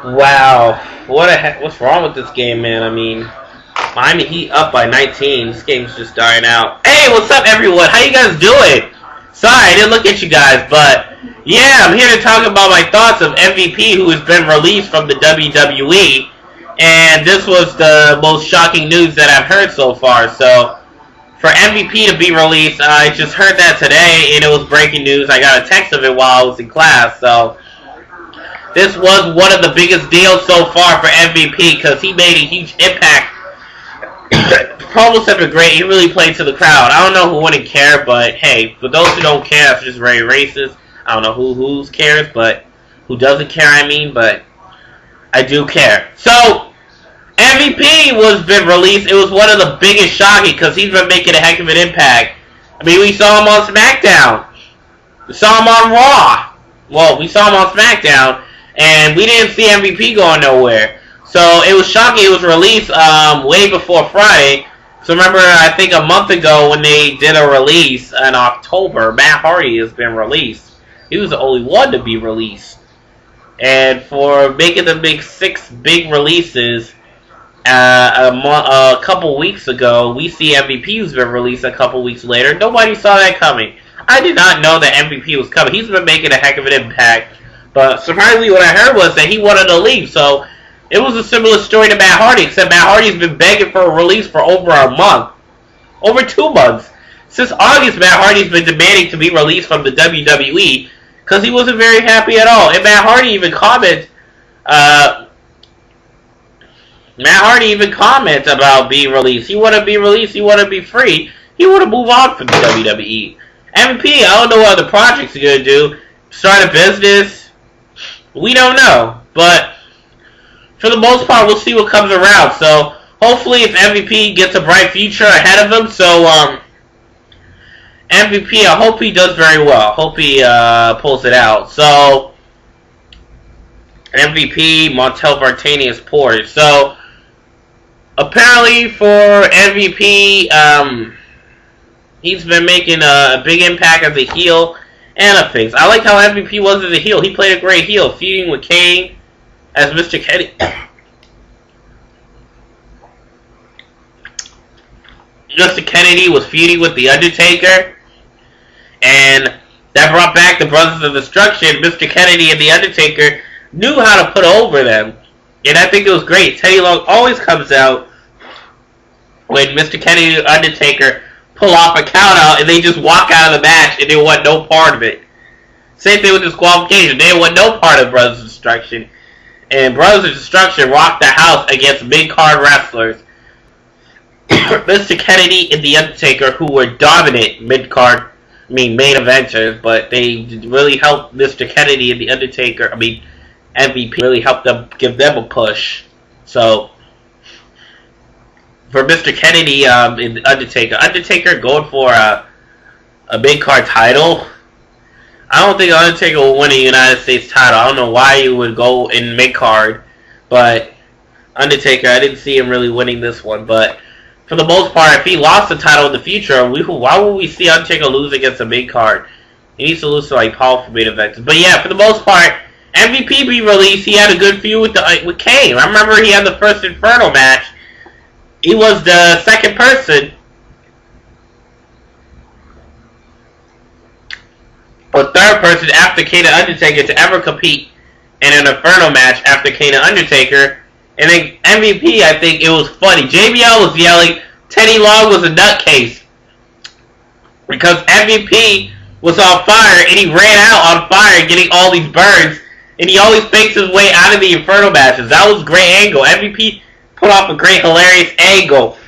Wow. What's wrong with this game, man? I mean, Miami Heat up by 19. This game's just dying out. Hey, what's up, everyone? How you guys doing? Sorry, I didn't look at you guys, but yeah, I'm here to talk about my thoughts of MVP, who has been released from the WWE, and this was the most shocking news that I've heard so far. So, for MVP to be released, I just heard that today, and it was breaking news. I got a text of it while I was in class, so this was one of the biggest deals so far for MVP because he made a huge impact. Promos have been great. He really played to the crowd. I don't know who wouldn't care, but hey, for those who don't care, that's just very racist. I don't know who cares, but who doesn't care, I mean, but I do care. So, MVP was been released. It was one of the biggest shocking because he's been making a heck of an impact. I mean, we saw him on SmackDown. We saw him on Raw. Well, we saw him on SmackDown, and we didn't see MVP going nowhere. So it was shocking. It was released way before Friday. So remember, I think a month ago when they did a release in October, Matt Hardy has been released. He was the only one to be released. And for making the big 6 big releases a couple weeks ago, we see MVP who's been released a couple weeks later. Nobody saw that coming. I did not know that MVP was coming. He's been making a heck of an impact. But surprisingly, what I heard was that he wanted to leave. So it was a similar story to Matt Hardy, except Matt Hardy's been begging for a release for over a month. Over 2 months. Since August, Matt Hardy's been demanding to be released from the WWE because he wasn't very happy at all. And Matt Hardy even commented about being released. He want to be released. He want to be free. He want to move on from the WWE. MVP, I don't know what other projects he's going to do. Start a business. We don't know. But for the most part, we'll see what comes around. So, hopefully, if MVP gets a bright future ahead of him, so, MVP, I hope he does very well. Hope he, pulls it out. So, MVP, Montel Vartanius Porter. So, apparently, for MVP, he's been making a big impact as a heel and a face. I like how MVP was as a heel. He played a great heel, feuding with Kane as Mr. Kennedy. Mr. Kennedy was feuding with The Undertaker, and that brought back the Brothers of Destruction. Mr. Kennedy and The Undertaker knew how to put over them, and I think it was great. Teddy Long always comes out when Mr. Kennedy and The Undertaker pull off a count out, and they just walk out of the match, and they want no part of it. Same thing with disqualification. They want no part of Brothers of Destruction. And Brothers of Destruction rocked the house against mid-card wrestlers. Mr. Kennedy and The Undertaker, who were dominant main eventers, but they really helped Mr. Kennedy and The Undertaker, MVP, really helped them, give them a push. So, for Mr. Kennedy and The Undertaker going for a mid-card title, I don't think Undertaker will win a United States title. I don't know why he would go in mid-card, but Undertaker, I didn't see him really winning this one. But for the most part, if he lost the title in the future, why would we see Undertaker lose against a mid-card? He needs to lose to like powerful main events. But yeah, for the most part, MVP be released. He had a good feud with Kane. I remember he had the first Inferno match. He was the second person, or third person after Kane and Undertaker to ever compete in an Inferno match after Kane and Undertaker. And then MVP, I think it was funny. JBL was yelling, Teddy Long was a nutcase. Because MVP was on fire, and he ran out on fire getting all these burns. And he always fakes his way out of the Inferno matches. That was a great angle. MVP put off a great, hilarious angle.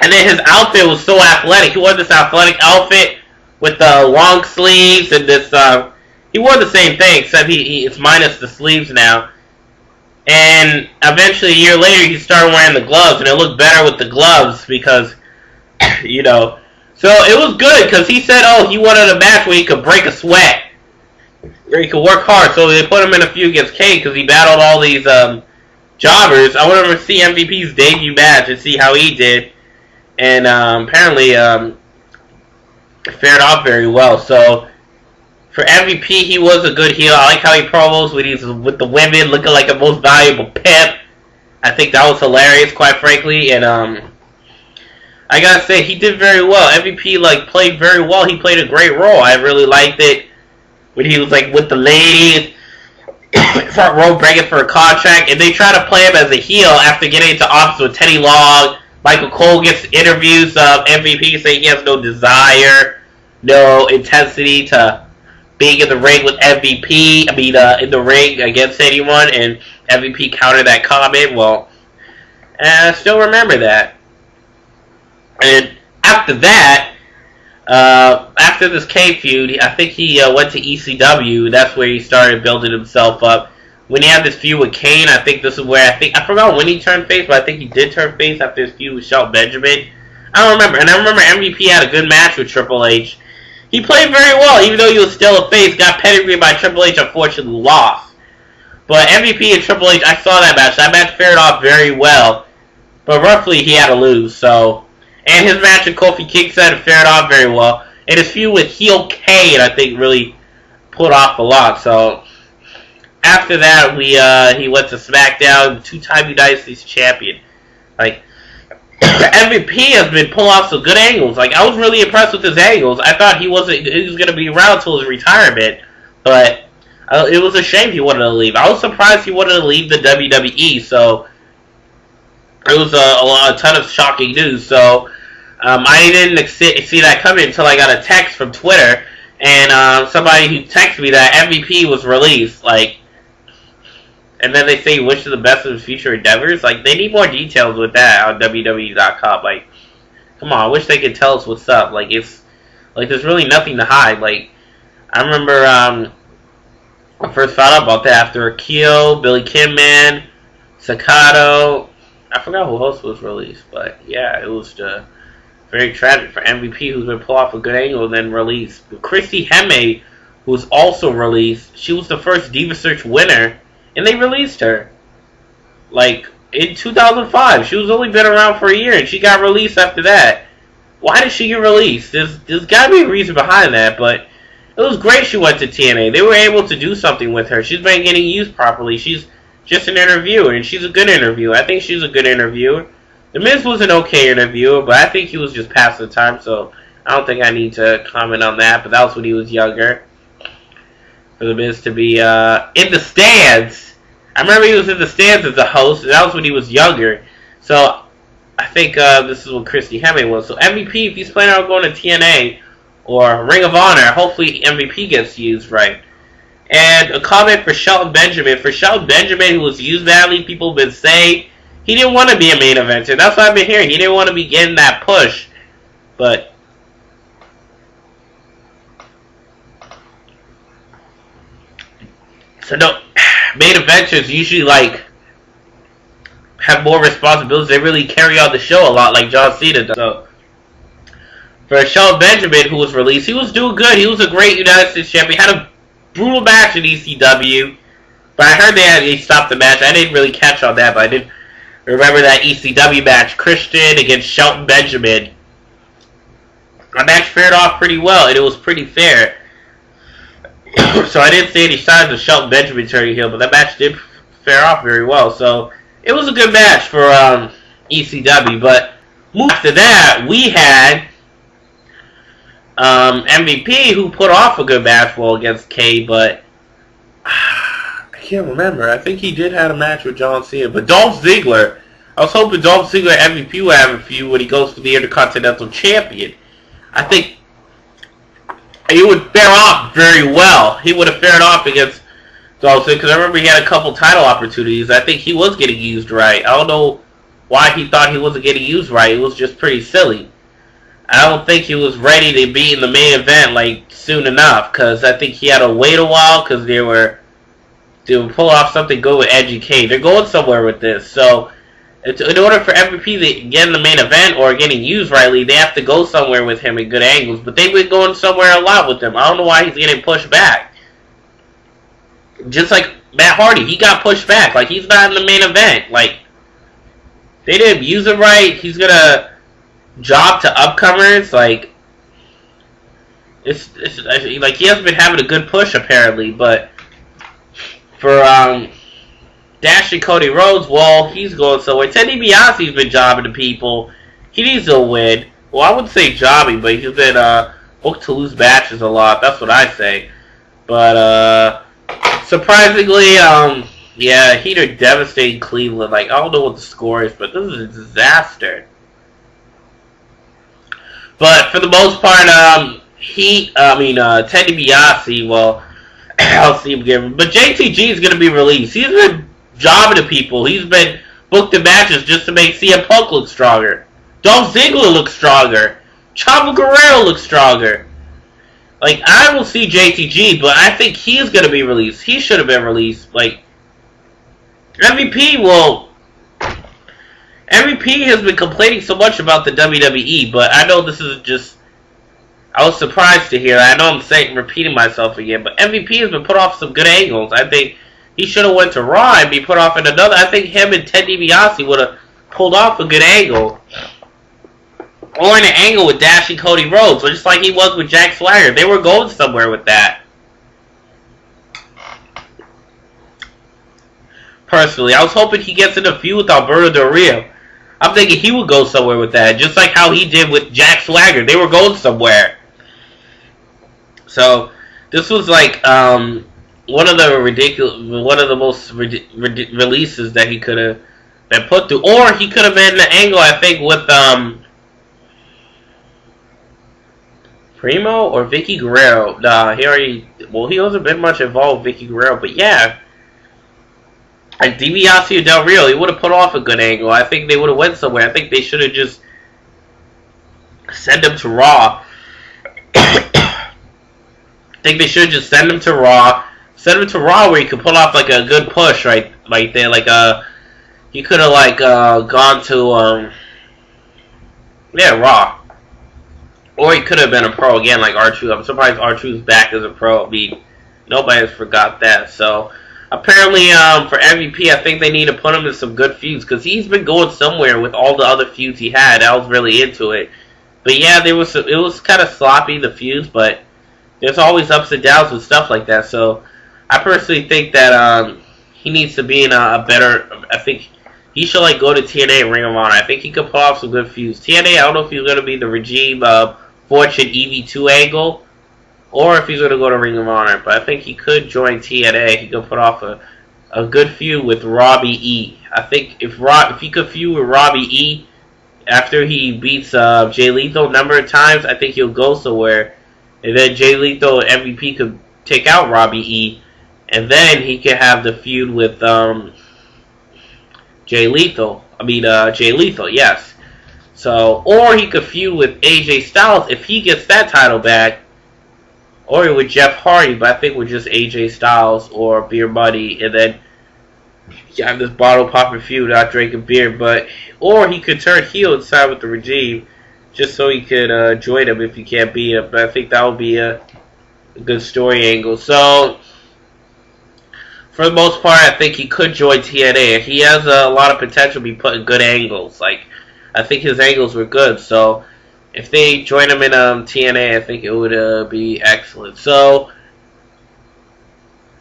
And then his outfit was so athletic. He wore this athletic outfit with the long sleeves and this, he wore the same thing, except it's minus the sleeves now. And eventually, a year later, he started wearing the gloves, and it looked better with the gloves because, you know. So it was good because he said, oh, he wanted a match where he could break a sweat, where he could work hard. So they put him in a feud against Kane because he battled all these jobbers. I wanted to see MVP's debut match and see how he did. And apparently fared off very well. So For MVP, he was a good heel. I like how he promos when he's with the women, looking like a most valuable pimp. I think that was hilarious, quite frankly. And I gotta say, he did very well. MVP played very well. He played a great role. I really liked it when he was with the ladies, front row begging for a contract, and they try to play him as a heel after getting into office with Teddy Long. Michael Cole gets interviews of MVP saying he has no desire, no intensity to being in the ring with MVP. In the ring against anyone, and MVP countered that comment. Well, I still remember that. And after that, after this K feud, I think he went to ECW. That's where he started building himself up. When he had this feud with Kane, I think this is where I forgot when he turned face, but I think he did turn face after his feud with Shelton Benjamin. I don't remember. And I remember MVP had a good match with Triple H. He played very well, even though he was still a face. Got pedigreed by Triple H, unfortunately lost. But MVP and Triple H, I saw that match. That match fared off very well. But roughly, he had to lose. So, and his match with Kofi Kingston fared off very well. And his feud with heel Kane, I think, really put off a lot. So, after that, he went to SmackDown, two-time United States champion. MVP has been pulling off some good angles. I was really impressed with his angles. I thought he was going to be around until his retirement, but it was a shame he wanted to leave. I was surprised he wanted to leave the WWE, so it was a ton of shocking news. So I didn't see that coming until I got a text from Twitter, and somebody who texted me that MVP was released, and then they say wish him the best of his future endeavors. They need more details with that on WWE.com. Come on, I wish they could tell us what's up. There's really nothing to hide. I remember I first found out about that after Akio, Billy Kidman, Sakato. I forgot who else was released, but yeah, it was very tragic for MVP, who's been pulled off a good angle and then released. Christy Hemme, who was also released, she was the first Diva Search winner, and they released her. In 2005. She was only been around for a year, and she got released after that. Why did she get released? There's got to be a reason behind that, but it was great she went to TNA. They were able to do something with her. She's been getting used properly. She's just an interviewer, and she's a good interviewer. I think she's a good interviewer. The Miz was an okay interviewer, but I think he was just past the time, so I don't think I need to comment on that, but that was when he was younger. For the Miz to be in the stands. I remember he was in the stands as a host, and that was when he was younger. So I think this is what Christy Hemme was. So MVP, if he's planning on going to TNA or Ring of Honor, hopefully MVP gets used right. And a comment for Shelton Benjamin. For Shelton Benjamin, who was used badly, people have been saying he didn't want to be a main eventer. That's what I've been hearing. He didn't want to be getting that push. But so no, main eventers usually have more responsibilities. They really carry on the show a lot, like John Cena does. So for Shelton Benjamin, who was released, he was doing good. He was a great United States champion. He had a brutal match in ECW, but I heard they stopped the match. I didn't really catch on that, but I did remember that ECW match, Christian against Shelton Benjamin. The match fared off pretty well, and it was pretty fair. So I didn't see any signs of Shelton Benjamin turning heel, but that match did fare off very well. So it was a good match for ECW. But after that, we had MVP, who put off a good match against Kane, but I can't remember. I think he did have a match with John Cena. But Dolph Ziggler, I was hoping Dolph Ziggler and MVP would have a feud when he goes to the Intercontinental Champion. I think he would fare off very well. He would have fared off against Dolph Ziggler, because I remember he had a couple title opportunities. I think he was getting used right. I don't know why he thought he wasn't getting used right. It was just pretty silly. I don't think he was ready to be in the main event soon enough, because I think he had to wait a while because they would pull off something good with Edgy Kane. They're going somewhere with this. So in order for MVP to get in the main event or getting used rightly, they have to go somewhere with him in good angles. But they've been going somewhere a lot with him. I don't know why he's getting pushed back. Just like Matt Hardy, he got pushed back. He's not in the main event. They didn't use him right. He's gonna job to upcomers. It's like he hasn't been having a good push apparently, but for Dash and Cody Rhodes, well, he's going somewhere. Ted DiBiase's been jobbing to people. He needs to win. Well, I wouldn't say jobbing, but he's been booked to lose matches a lot. That's what I say. But surprisingly, yeah, Heater devastating Cleveland. Like, I don't know what the score is, but this is a disaster. But for the most part, Ted DiBiase, well, I'll see him again. But JTG is going to be released. He's been jobbing to people. He's been booked in matches just to make CM Punk look stronger. Dolph Ziggler looks stronger. Chavo Guerrero looks stronger. Like, I will see JTG, but I think he's going to be released. He should have been released. Like, MVP, well, MVP has been complaining so much about the WWE, but I know this is just, I was surprised to hear. I know I'm repeating myself again, but MVP has been put off some good angles. I think he should have went to Raw and be put off in another. I think him and Ted DiBiase would have pulled off a good angle. Or in an angle with Dash and Cody Rhodes, just like he was with Jack Swagger. They were going somewhere with that. Personally, I was hoping he gets in a feud with Alberto Del Rio. I'm thinking he would go somewhere with that, just like how he did with Jack Swagger. They were going somewhere. So this was like one of the most releases that he could have been put through, or he could have been the angle. I think with Primo or Vicky Guerrero. Nah, he hasn't been much involved with Vicky Guerrero, but yeah. Like DiBiase or Del Rio, he would have put off a good angle. I think they would have went somewhere. I think they should have just sent him to Raw. I think they should just send him to Raw. Send him to Raw where he could pull off like a good push right there. Like he could have like gone to Raw. Or he could have been a pro again like R-Truth. I'm surprised R-Truth's back as a pro. I mean, nobody has forgot that. So apparently, for MVP, I think they need to put him in some good feuds because he's been going somewhere with all the other feuds he had. I was really into it, but yeah, it was kind of sloppy, the feuds, but there's always ups and downs with stuff like that. So I personally think that he needs to be in a better. I think he should like go to TNA and Ring of Honor. I think he could pull off some good feuds. TNA, I don't know if he's going to be the Regime Fortune EV2 angle, or if he's going to go to Ring of Honor. But I think he could join TNA. He could put off a good feud with Robbie E. I think if he could feud with Robbie E after he beats Jay Lethal a number of times, I think he'll go somewhere. And then Jay Lethal and MVP could take out Robbie E. And then he could have the feud with Jay Lethal. Jay Lethal, yes. So, or he could feud with AJ Styles if he gets that title back. Or with Jeff Hardy, but I think with just AJ Styles or Beer Buddy, and then you have this bottle popping feud without drinking beer. Or he could turn heel and side with the Regime, just so he could join him if he can't beat him. But I think that would be a good story angle. So for the most part, I think he could join TNA. He has a lot of potential to be put in good angles. Like I think his angles were good, so if they join him in TNA, I think it would be excellent. So,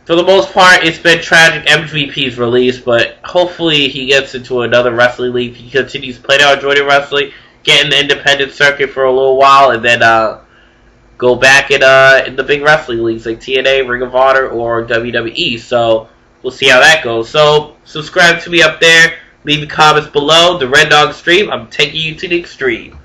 for the most part, it's been tragic MVP's release, but hopefully he gets into another wrestling league. He continues playing out Jordan Wrestling, get in the independent circuit for a little while, and then go back in the big wrestling leagues like TNA, Ring of Honor, or WWE. So, we'll see how that goes. So, subscribe to me up there. Leave comments below. The Red Dog Stream, I'm taking you to the extreme.